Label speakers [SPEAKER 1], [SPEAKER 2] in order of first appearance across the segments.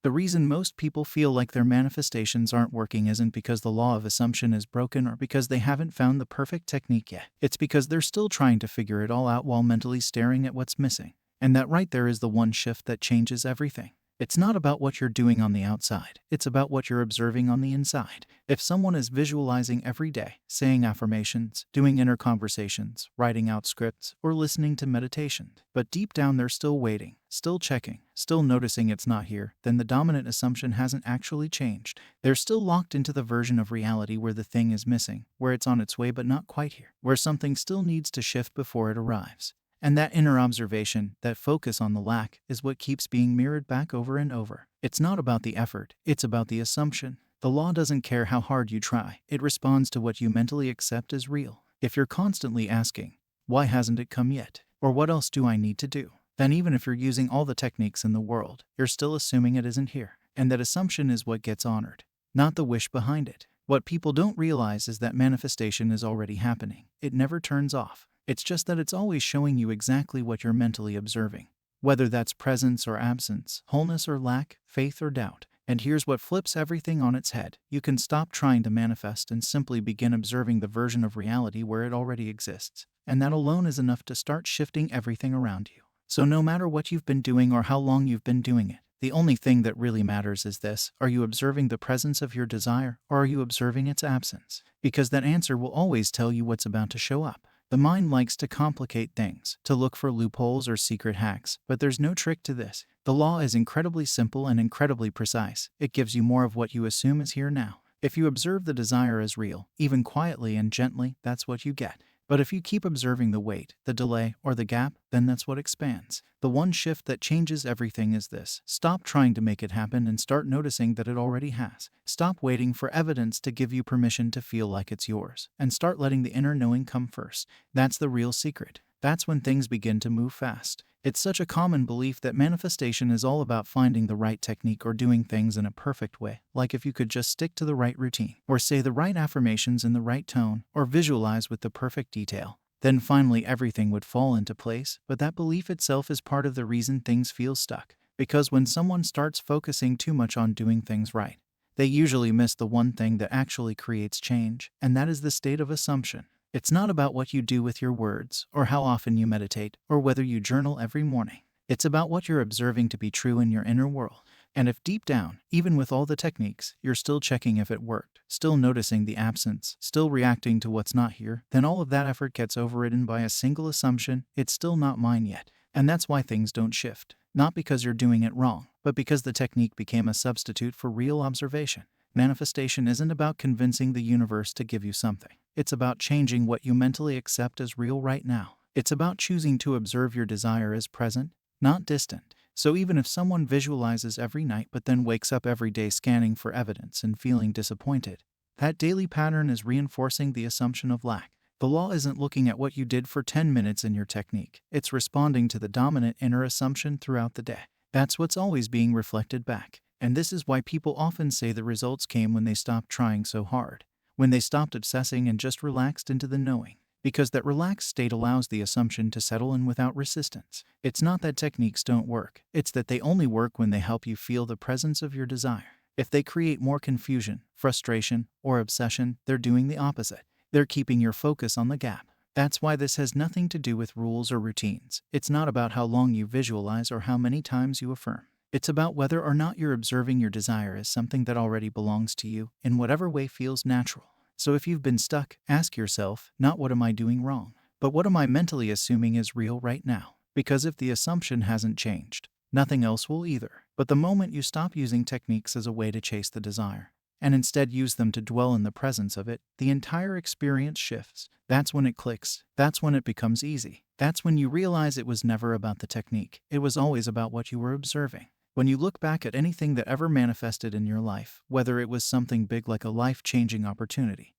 [SPEAKER 1] The reason most people feel like their manifestations aren't working isn't because the law of assumption is broken or because they haven't found the perfect technique yet. It's because they're still trying to figure it all out while mentally staring at what's missing. And that right there is the one shift that changes everything. It's not about what you're doing on the outside. It's about what you're observing on the inside. If someone is visualizing every day, saying affirmations, doing inner conversations, writing out scripts, or listening to meditation, but deep down they're still waiting, still checking, still noticing it's not here, then the dominant assumption hasn't actually changed. They're still locked into the version of reality where the thing is missing, where it's on its way but not quite here, where something still needs to shift before it arrives. And that inner observation, that focus on the lack, is what keeps being mirrored back over and over. It's not about the effort, it's about the assumption. The law doesn't care how hard you try, it responds to what you mentally accept as real. If you're constantly asking, why hasn't it come yet? Or what else do I need to do? Then even if you're using all the techniques in the world, you're still assuming it isn't here. And that assumption is what gets honored, not the wish behind it. What people don't realize is that manifestation is already happening. It never turns off. It's just that it's always showing you exactly what you're mentally observing. Whether that's presence or absence, wholeness or lack, faith or doubt. And here's what flips everything on its head. You can stop trying to manifest and simply begin observing the version of reality where it already exists. And that alone is enough to start shifting everything around you. So no matter what you've been doing or how long you've been doing it, the only thing that really matters is this: are you observing the presence of your desire, or are you observing its absence? Because that answer will always tell you what's about to show up. The mind likes to complicate things, to look for loopholes or secret hacks, but there's no trick to this. The law is incredibly simple and incredibly precise. It gives you more of what you assume is here now. If you observe the desire as real, even quietly and gently, that's what you get. But if you keep observing the wait, the delay, or the gap, then that's what expands. The one shift that changes everything is this: stop trying to make it happen and start noticing that it already has. Stop waiting for evidence to give you permission to feel like it's yours, and start letting the inner knowing come first. That's the real secret. That's when things begin to move fast. It's such a common belief that manifestation is all about finding the right technique or doing things in a perfect way, like if you could just stick to the right routine, or say the right affirmations in the right tone, or visualize with the perfect detail, then finally everything would fall into place. But that belief itself is part of the reason things feel stuck. Because when someone starts focusing too much on doing things right, they usually miss the one thing that actually creates change, and that is the state of assumption. It's not about what you do with your words, or how often you meditate, or whether you journal every morning. It's about what you're observing to be true in your inner world. And if deep down, even with all the techniques, you're still checking if it worked, still noticing the absence, still reacting to what's not here, then all of that effort gets overridden by a single assumption: it's still not mine yet. And that's why things don't shift. Not because you're doing it wrong, but because the technique became a substitute for real observation. Manifestation isn't about convincing the universe to give you something. It's about changing what you mentally accept as real right now. It's about choosing to observe your desire as present, not distant. So even if someone visualizes every night but then wakes up every day scanning for evidence and feeling disappointed, that daily pattern is reinforcing the assumption of lack. The law isn't looking at what you did for 10 minutes in your technique. It's responding to the dominant inner assumption throughout the day. That's what's always being reflected back. And this is why people often say the results came when they stopped trying so hard, when they stopped obsessing and just relaxed into the knowing. Because that relaxed state allows the assumption to settle in without resistance. It's not that techniques don't work, it's that they only work when they help you feel the presence of your desire. If they create more confusion, frustration, or obsession, they're doing the opposite. They're keeping your focus on the gap. That's why this has nothing to do with rules or routines. It's not about how long you visualize or how many times you affirm. It's about whether or not you're observing your desire as something that already belongs to you, in whatever way feels natural. So if you've been stuck, ask yourself, not what am I doing wrong, but what am I mentally assuming is real right now? Because if the assumption hasn't changed, nothing else will either. But the moment you stop using techniques as a way to chase the desire, and instead use them to dwell in the presence of it, the entire experience shifts. That's when it clicks. That's when it becomes easy. That's when you realize it was never about the technique. It was always about what you were observing. When you look back at anything that ever manifested in your life, whether it was something big like a life-changing opportunity,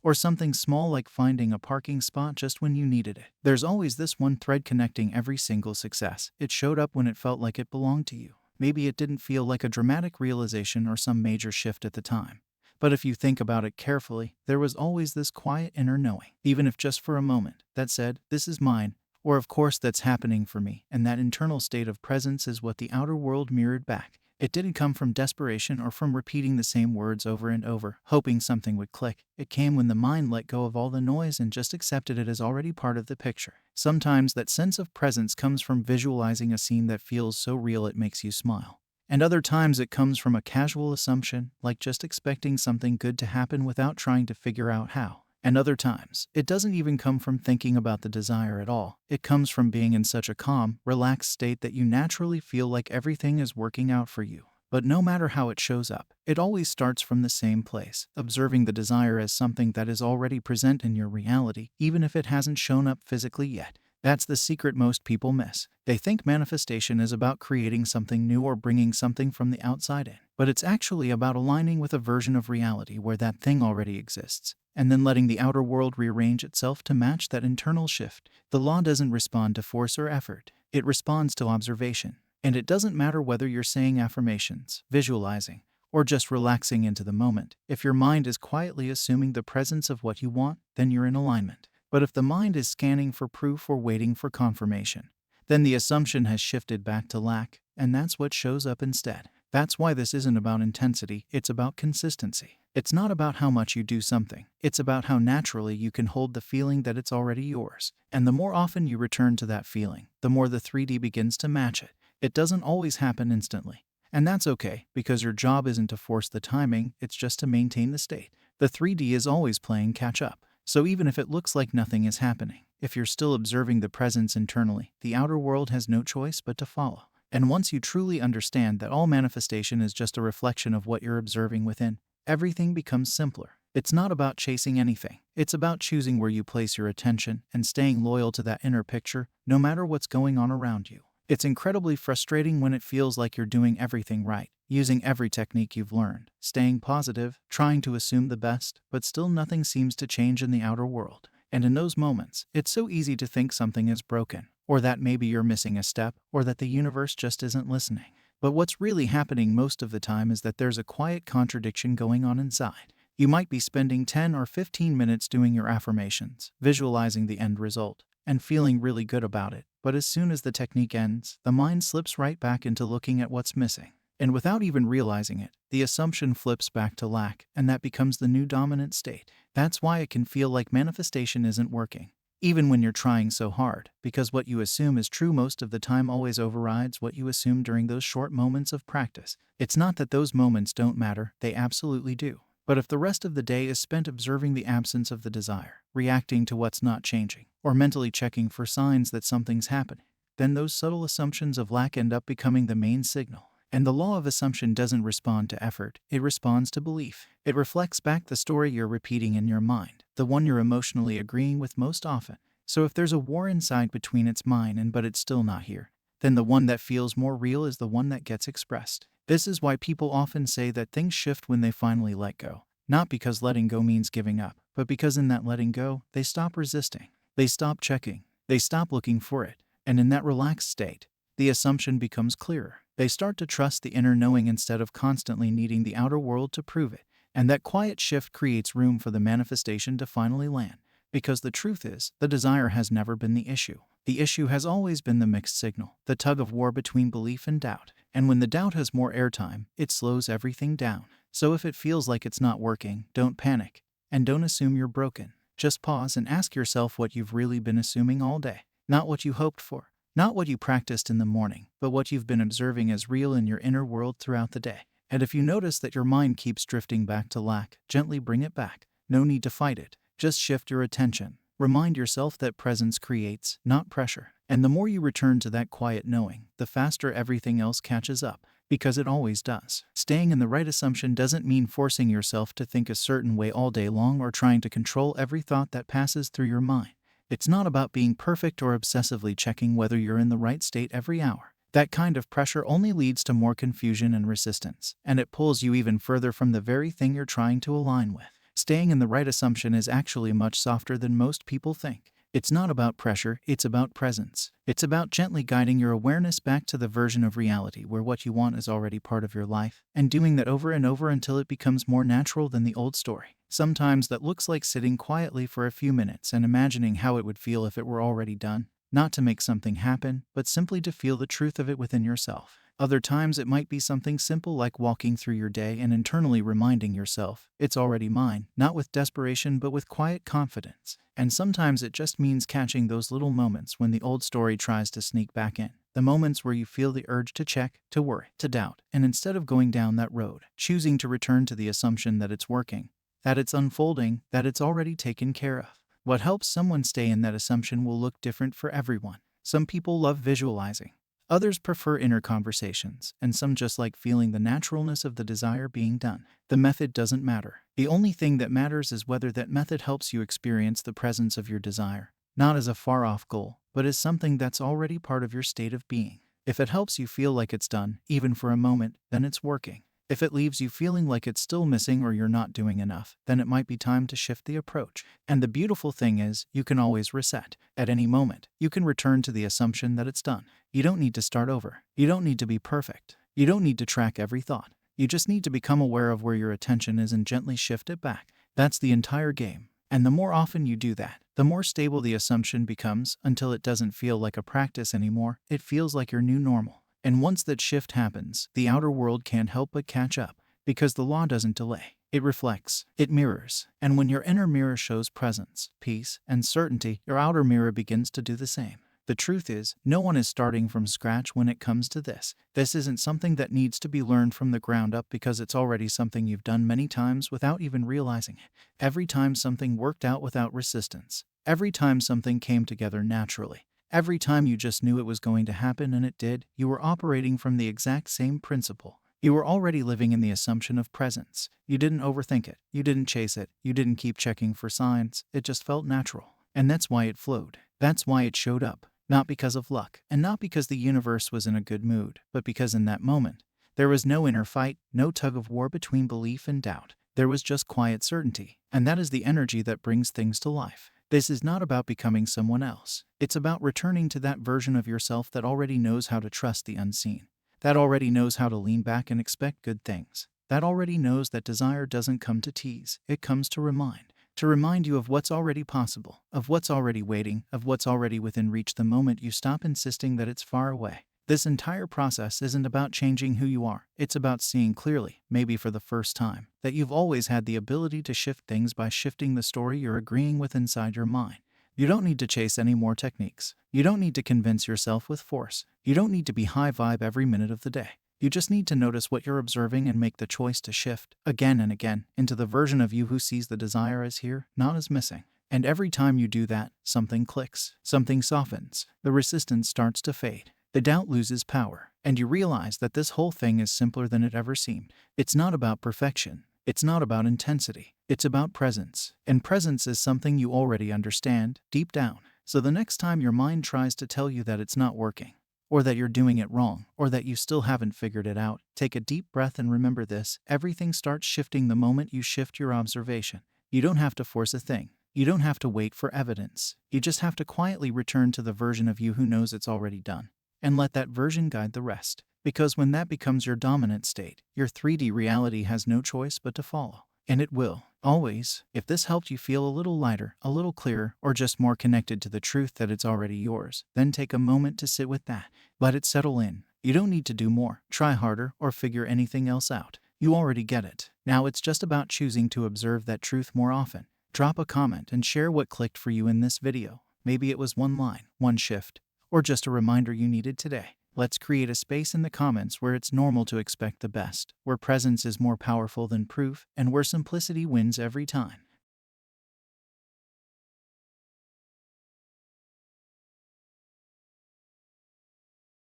[SPEAKER 1] or something small like finding a parking spot just when you needed it, there's always this one thread connecting every single success. It showed up when it felt like it belonged to you. Maybe it didn't feel like a dramatic realization or some major shift at the time. But if you think about it carefully, there was always this quiet inner knowing, even if just for a moment, that said, this is mine, or of course that's happening for me. And that internal state of presence is what the outer world mirrored back. It didn't come from desperation or from repeating the same words over and over, hoping something would click. It came when the mind let go of all the noise and just accepted it as already part of the picture. Sometimes that sense of presence comes from visualizing a scene that feels so real it makes you smile. And other times it comes from a casual assumption, like just expecting something good to happen without trying to figure out how. And other times, it doesn't even come from thinking about the desire at all. It comes from being in such a calm, relaxed state that you naturally feel like everything is working out for you. But no matter how it shows up, it always starts from the same place, observing the desire as something that is already present in your reality, even if it hasn't shown up physically yet. That's the secret most people miss. They think manifestation is about creating something new or bringing something from the outside in. But it's actually about aligning with a version of reality where that thing already exists, and then letting the outer world rearrange itself to match that internal shift. The law doesn't respond to force or effort. It responds to observation. And it doesn't matter whether you're saying affirmations, visualizing, or just relaxing into the moment. If your mind is quietly assuming the presence of what you want, then you're in alignment. But if the mind is scanning for proof or waiting for confirmation, then the assumption has shifted back to lack, and that's what shows up instead. That's why this isn't about intensity, it's about consistency. It's not about how much you do something, it's about how naturally you can hold the feeling that it's already yours. And the more often you return to that feeling, the more the 3D begins to match it. It doesn't always happen instantly. And that's okay, because your job isn't to force the timing, it's just to maintain the state. The 3D is always playing catch up. So even if it looks like nothing is happening, if you're still observing the presence internally, the outer world has no choice but to follow. And once you truly understand that all manifestation is just a reflection of what you're observing within, everything becomes simpler. It's not about chasing anything. It's about choosing where you place your attention and staying loyal to that inner picture, no matter what's going on around you. It's incredibly frustrating when it feels like you're doing everything right, using every technique you've learned, staying positive, trying to assume the best, but still nothing seems to change in the outer world. And in those moments, it's so easy to think something is broken, or that maybe you're missing a step, or that the universe just isn't listening. But what's really happening most of the time is that there's a quiet contradiction going on inside. You might be spending 10 or 15 minutes doing your affirmations, visualizing the end result, and feeling really good about it. But as soon as the technique ends, the mind slips right back into looking at what's missing. And without even realizing it, the assumption flips back to lack, and that becomes the new dominant state. That's why it can feel like manifestation isn't working, even when you're trying so hard, because what you assume is true most of the time always overrides what you assume during those short moments of practice. It's not that those moments don't matter, they absolutely do. But if the rest of the day is spent observing the absence of the desire, reacting to what's not changing, or mentally checking for signs that something's happening, then those subtle assumptions of lack end up becoming the main signal. And the law of assumption doesn't respond to effort, it responds to belief. It reflects back the story you're repeating in your mind, the one you're emotionally agreeing with most often. So if there's a war inside between it's mine and but it's still not here, then the one that feels more real is the one that gets expressed. This is why people often say that things shift when they finally let go. Not because letting go means giving up, but because in that letting go, they stop resisting. They stop checking. They stop looking for it. And in that relaxed state, the assumption becomes clearer. They start to trust the inner knowing instead of constantly needing the outer world to prove it. And that quiet shift creates room for the manifestation to finally land. Because the truth is, the desire has never been the issue. The issue has always been the mixed signal, the tug of war between belief and doubt. And when the doubt has more airtime, it slows everything down. So if it feels like it's not working, don't panic. And don't assume you're broken. Just pause and ask yourself what you've really been assuming all day. Not what you hoped for. Not what you practiced in the morning, but what you've been observing as real in your inner world throughout the day. And if you notice that your mind keeps drifting back to lack, gently bring it back. No need to fight it. Just shift your attention. Remind yourself that presence creates, not pressure. And the more you return to that quiet knowing, the faster everything else catches up. Because it always does. Staying in the right assumption doesn't mean forcing yourself to think a certain way all day long or trying to control every thought that passes through your mind. It's not about being perfect or obsessively checking whether you're in the right state every hour. That kind of pressure only leads to more confusion and resistance, and it pulls you even further from the very thing you're trying to align with. Staying in the right assumption is actually much softer than most people think. It's not about pressure, it's about presence. It's about gently guiding your awareness back to the version of reality where what you want is already part of your life, and doing that over and over until it becomes more natural than the old story. Sometimes that looks like sitting quietly for a few minutes and imagining how it would feel if it were already done, not to make something happen, but simply to feel the truth of it within yourself. Other times it might be something simple like walking through your day and internally reminding yourself, it's already mine, not with desperation but with quiet confidence. And sometimes it just means catching those little moments when the old story tries to sneak back in. The moments where you feel the urge to check, to worry, to doubt, and instead of going down that road, choosing to return to the assumption that it's working, that it's unfolding, that it's already taken care of. What helps someone stay in that assumption will look different for everyone. Some people love visualizing. Others prefer inner conversations, and some just like feeling the naturalness of the desire being done. The method doesn't matter. The only thing that matters is whether that method helps you experience the presence of your desire, not as a far-off goal, but as something that's already part of your state of being. If it helps you feel like it's done, even for a moment, then it's working. If it leaves you feeling like it's still missing or you're not doing enough, then it might be time to shift the approach. And the beautiful thing is, you can always reset. At any moment, you can return to the assumption that it's done. You don't need to start over. You don't need to be perfect. You don't need to track every thought. You just need to become aware of where your attention is and gently shift it back. That's the entire game. And the more often you do that, the more stable the assumption becomes until it doesn't feel like a practice anymore. It feels like your new normal. And once that shift happens, the outer world can't help but catch up, because the law doesn't delay. It reflects, it mirrors, and when your inner mirror shows presence, peace, and certainty, your outer mirror begins to do the same. The truth is, no one is starting from scratch when it comes to this. This isn't something that needs to be learned from the ground up because it's already something you've done many times without even realizing it. Every time something worked out without resistance, every time something came together naturally, every time you just knew it was going to happen and it did, you were operating from the exact same principle. You were already living in the assumption of presence. You didn't overthink it. You didn't chase it. You didn't keep checking for signs. It just felt natural. And that's why it flowed. That's why it showed up. Not because of luck, and not because the universe was in a good mood, but because in that moment, there was no inner fight, no tug of war between belief and doubt. There was just quiet certainty. And that is the energy that brings things to life. This is not about becoming someone else. It's about returning to that version of yourself that already knows how to trust the unseen, that already knows how to lean back and expect good things, that already knows that desire doesn't come to tease, it comes to remind you of what's already possible, of what's already waiting, of what's already within reach the moment you stop insisting that it's far away. This entire process isn't about changing who you are. It's about seeing clearly, maybe for the first time, that you've always had the ability to shift things by shifting the story you're agreeing with inside your mind. You don't need to chase any more techniques. You don't need to convince yourself with force. You don't need to be high vibe every minute of the day. You just need to notice what you're observing and make the choice to shift, again and again, into the version of you who sees the desire as here, not as missing. And every time you do that, something clicks, something softens, the resistance starts to fade. The doubt loses power, and you realize that this whole thing is simpler than it ever seemed. It's not about perfection. It's not about intensity. It's about presence. And presence is something you already understand, deep down. So the next time your mind tries to tell you that it's not working, or that you're doing it wrong, or that you still haven't figured it out, take a deep breath and remember this: everything starts shifting the moment you shift your observation. You don't have to force a thing. You don't have to wait for evidence. You just have to quietly return to the version of you who knows it's already done. And let that version guide the rest. Because when that becomes your dominant state, your 3D reality has no choice but to follow. And it will, always. If this helped you feel a little lighter, a little clearer, or just more connected to the truth that it's already yours, then take a moment to sit with that. Let it settle in. You don't need to do more, try harder, or figure anything else out. You already get it. Now it's just about choosing to observe that truth more often. Drop a comment and share what clicked for you in this video. Maybe it was one line, one shift, or just a reminder you needed today. Let's create a space in the comments where it's normal to expect the best, where presence is more powerful than proof, and where simplicity wins every time.